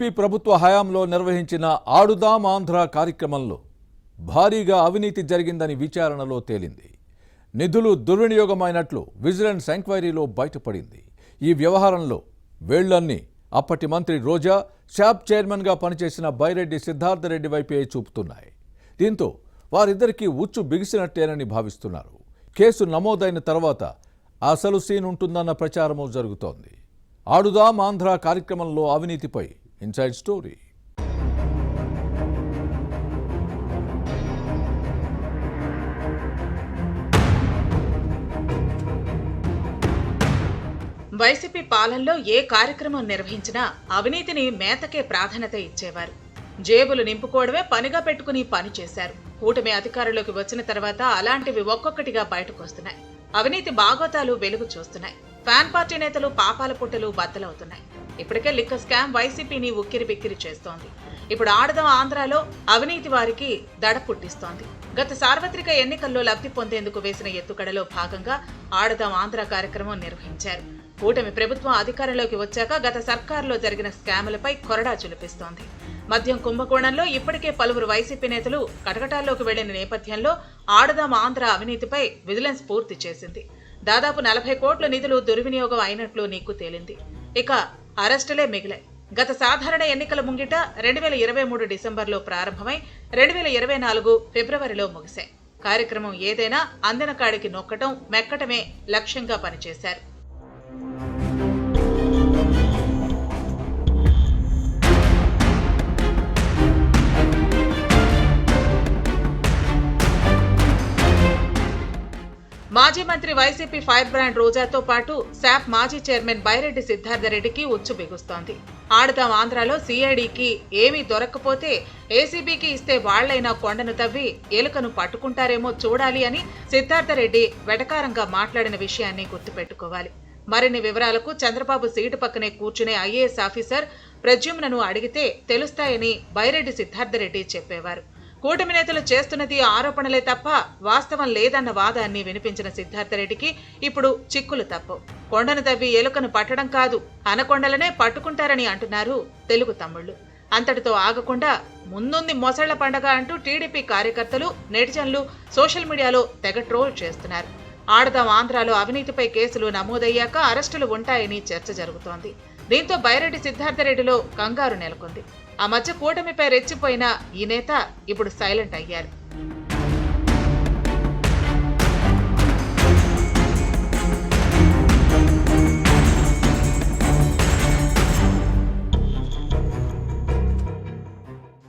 ప్రభుత్వ హయాంలో నిర్వహించిన ఆడుదాం ఆంధ్ర కార్యక్రమంలో భారీగా అవినీతి జరిగిందని విచారణలో తేలింది. నిధులు దుర్వినియోగమైనట్లు విజిలెన్స్ ఎంక్వైరీలో బయటపడింది. ఈ వ్యవహారంలో వేళ్లన్నీ అప్పటి మంత్రి రోజా, శాప్ చైర్మన్గా పనిచేసిన బైరెడ్డి సిద్ధార్థరెడ్డి వైపే చూపుతున్నాయి. దీంతో వారిద్దరికీ ఉచ్చు బిగిసినట్టేనని భావిస్తున్నారు. కేసు నమోదైన తర్వాత అసలు సీన్ ఉంటుందన్న ప్రచారమూ జరుగుతోంది. ఆడుదాం ఆంధ్ర కార్యక్రమంలో అవినీతిపై ఇన్సైడ్ స్టోరీ. వైసీపీ పాలనలో ఏ కార్యక్రమం నిర్వహించినా అవినీతిని మేతకే ప్రాధాన్యత ఇచ్చేవారు. జేబులు నింపుకోవడమే పనిగా పెట్టుకుని పని చేశారు. కూటమి అధికారంలోకి వచ్చిన తర్వాత అలాంటివి ఒక్కొక్కటిగా బయటకు వస్తున్నాయి. అవినీతి బాగోతాలు వెలుగు చూస్తున్నాయి. ఫ్యాన్ పార్టీ నేతలు పాపాల పుట్టలు బద్దలవుతున్నాయి. ఇప్పటికే లిక్కర్ స్కామ్ వైసీపీని ఉక్కిరి బిక్కిరి చేస్తోంది. ఇప్పుడు ఆడదాం ఆంధ్రాలో అవినీతి వారికి దడ పుట్టిస్తోంది. గత సార్వత్రిక ఎన్నికల్లో లబ్ధి పొందేందుకు వేసిన ఎత్తుగడలో భాగంగా ఆడదాం ఆంధ్ర కార్యక్రమం నిర్వహించారు. కూటమి ప్రభుత్వం అధికారంలోకి వచ్చాక గత సర్కారులో జరిగిన స్కాములపై కొరడా చులిపిస్తోంది. మద్యం కుంభకోణంలో ఇప్పటికే పలువురు వైసీపీ నేతలు కటకటాల్లోకి వెళ్లిన నేపథ్యంలో ఆడదాం ఆంధ్ర అవినీతిపై విజిలెన్స్ పూర్తి చేసింది. దాదాపు 40 కోట్ల నిధులు దుర్వినియోగం అయినట్లు నీకు తేలింది. ఇక అరెస్టులే మిగిలాయి. గత సాధారణ ఎన్నికల ముంగిట 2023 డిసెంబర్లో ప్రారంభమై 2024 ఫిబ్రవరిలో ముగిశాయి. కార్యక్రమం ఏదైనా అందిన కాడికి నొక్కటం, మెక్కటమే లక్ష్యంగా పనిచేశారు. మాజీ మంత్రి వైసీపీ ఫైర్ బ్రాండ్ రోజాతో పాటు శాప్ మాజీ చైర్మన్ బైరెడ్డి సిద్ధార్థరెడ్డికి ఉచ్చు బిగుస్తోంది. ఆడదాం ఆంధ్రాలో సిఐడికి ఏమీ దొరక్కపోతే ఏసీబీకి ఇస్తే వాళ్లైనా కొండను తవ్వి ఎలుకను పట్టుకుంటారేమో చూడాలి అని సిద్ధార్థరెడ్డి వెటకారంగా మాట్లాడిన విషయాన్ని గుర్తుపెట్టుకోవాలి. మరిన్ని వివరాలకు చంద్రబాబు సీటు పక్కనే కూర్చునే ఐఏఎస్ ఆఫీసర్ ప్రద్యుమ్నను అడిగితే తెలుస్తాయని బైరెడ్డి సిద్ధార్థరెడ్డి చెప్పేవారు. కూటమి నేతలు చేస్తున్నది ఆరోపణలే తప్ప వాస్తవం లేదన్న వాదాన్ని వినిపించిన సిద్ధార్థరెడ్డికి ఇప్పుడు చిక్కులు తప్పవు. కొండను తవ్వి ఎలుకను పట్టడం కాదు, అనకొండలనే పట్టుకుంటారని అంటున్నారు తెలుగు తమ్ముళ్లు. అంతటితో ఆగకుండా ముందుంది మొసళ్ల పండగ అంటూ టీడీపీ కార్యకర్తలు, నెటిజన్లు సోషల్ మీడియాలో తెగ ట్రోల్ చేస్తున్నారు. ఆడదాం ఆంధ్రాలో అవినీతిపై కేసులు నమోదయ్యాక అరెస్టులు ఉంటాయని చర్చ జరుగుతోంది. దీంతో బైరెడ్డి సిద్ధార్థరెడ్డిలో కంగారు నెలకొంది. ఆ మధ్య కూటమిపై రెచ్చిపోయిన ఈ నేత ఇప్పుడు సైలెంట్ అయ్యారు.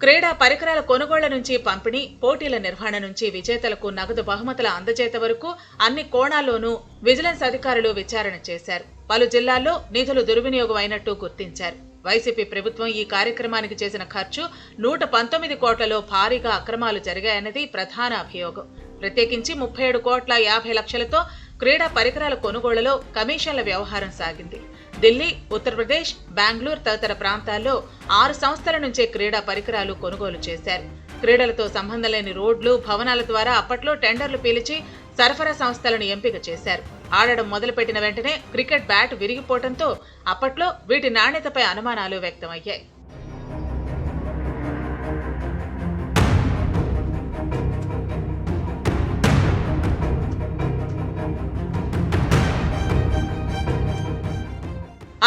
క్రీడా పరికరాల కొనుగోళ్ల నుంచి పంపిణీ, పోటీల నిర్వహణ నుంచి విజేతలకు నగదు బహుమతుల అందజేత వరకు అన్ని కోణాల్లోనూ విజిలెన్స్ అధికారులు విచారణ చేశారు. పలు జిల్లాల్లో నిధులు దుర్వినియోగం అయినట్టు గుర్తించారు. వైసీపీ ప్రభుత్వం ఈ కార్యక్రమానికి చేసిన ఖర్చు 119 కోట్లలో భారీగా అక్రమాలు జరిగాయన్నది ప్రధాన అభియోగం. ప్రత్యేకించి 37,50,00,000తో క్రీడా పరికరాల కొనుగోళ్లలో కమిషన్ల వ్యవహారం సాగింది. ఢిల్లీ, ఉత్తరప్రదేశ్, బెంగళూరు తదితర ప్రాంతాల్లో 6 సంస్థల నుంచే క్రీడా పరికరాలు కొనుగోలు చేశారు. క్రీడలతో సంబంధం లేని రోడ్లు, భవనాల ద్వారా అప్పట్లో టెండర్లు పిలిచి సరఫరా సంస్థలను ఎంపిక చేశారు. ఆడడం మొదలుపెట్టిన వెంటనే క్రికెట్ బ్యాట్ విరిగిపోవడంతో అప్పట్లో వీటి నాణ్యతపై అనుమానాలు వ్యక్తమయ్యాయి.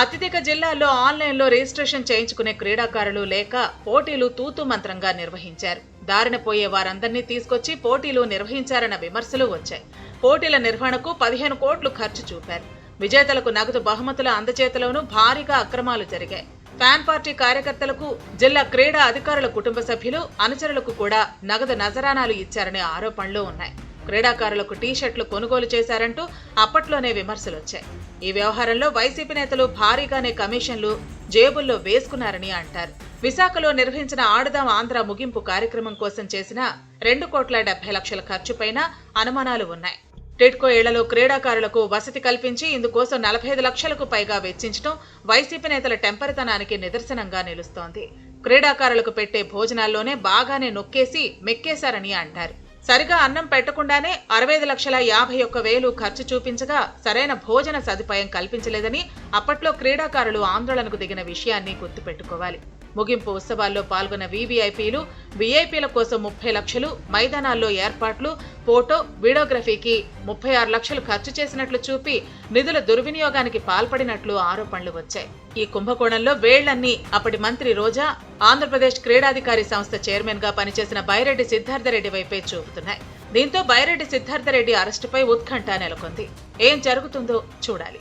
అత్యధిక జిల్లాల్లో ఆన్లైన్లో రిజిస్ట్రేషన్ చేయించుకునే క్రీడాకారులు లేక పోటీలు తూతూ మంత్రంగా నిర్వహించారు. దారిన పోయే వారందరినీ తీసుకొచ్చి పోటీలు నిర్వహించారన్న విమర్శలు వచ్చాయి. పోటీల నిర్వహణకు 15 కోట్లు ఖర్చు చూపారు. విజేతలకు నగదు బహుమతుల అందజేతలోనూ భారీగా అక్రమాలు జరిగాయి. ఫ్యాన్ పార్టీ కార్యకర్తలకు, జిల్లా క్రీడా అధికారుల కుటుంబ సభ్యులు, అనుచరులకు కూడా నగదు నజరానాలు ఇచ్చారనే ఆరోపణలు ఉన్నాయి. క్రీడాకారులకు టీషర్ట్లు కొనుగోలు చేశారంటూ అప్పట్లోనే విమర్శలు వచ్చాయి. ఈ వ్యవహారంలో వైసీపీ నేతలు భారీగానే కమిషన్లు జేబుల్లో వేసుకున్నారని అంటారు. విశాఖలో నిర్వహించిన ఆడదాం ఆంధ్ర ముగింపు కార్యక్రమం కోసం చేసిన 2,70,00,000 ఖర్చుపైన అనుమానాలు ఉన్నాయి. టిడ్కో ఇళ్లలో క్రీడాకారులకు వసతి కల్పించి ఇందుకోసం 45 లక్షలకు పైగా వెచ్చించడం వైసీపీ నేతల టెంపరితనానికి నిదర్శనంగా నిలుస్తోంది. క్రీడాకారులకు పెట్టే భోజనాల్లోనే బాగానే నొక్కేసి మెక్కేశారని అంటారు. సరిగా అన్నం పెట్టకుండానే 65,51,000 ఖర్చు చూపించగా సరైన భోజన సదుపాయం కల్పించలేదని అప్పట్లో క్రీడాకారులు ఆందోళనకు దిగిన విషయాన్ని గుర్తుపెట్టుకోవాలి. ముగింపు ఉత్సవాల్లో పాల్గొన్న వీవీఐపీలు వీఐపీల కోసం 30 లక్షలు, మైదానాల్లో ఏర్పాట్లు, ఫోటో, వీడియోగ్రఫీకి 36 లక్షలు ఖర్చు చేసినట్లు చూపి నిధుల దుర్వినియోగానికి పాల్పడినట్లు ఆరోపణలు వచ్చాయి. ఈ కుంభకోణంలో వేళ్లన్నీ అప్పటి మంత్రి రోజా, ఆంధ్రప్రదేశ్ క్రీడాధికారి సంస్థ చైర్మన్ గా పనిచేసిన బైరెడ్డి సిద్ధార్థరెడ్డి వైపే చూపుతున్నాయి. దీంతో బైరెడ్డి సిద్ధార్థరెడ్డి అరెస్టుపై ఉత్కంఠ నెలకొంది. ఏం జరుగుతుందో చూడాలి.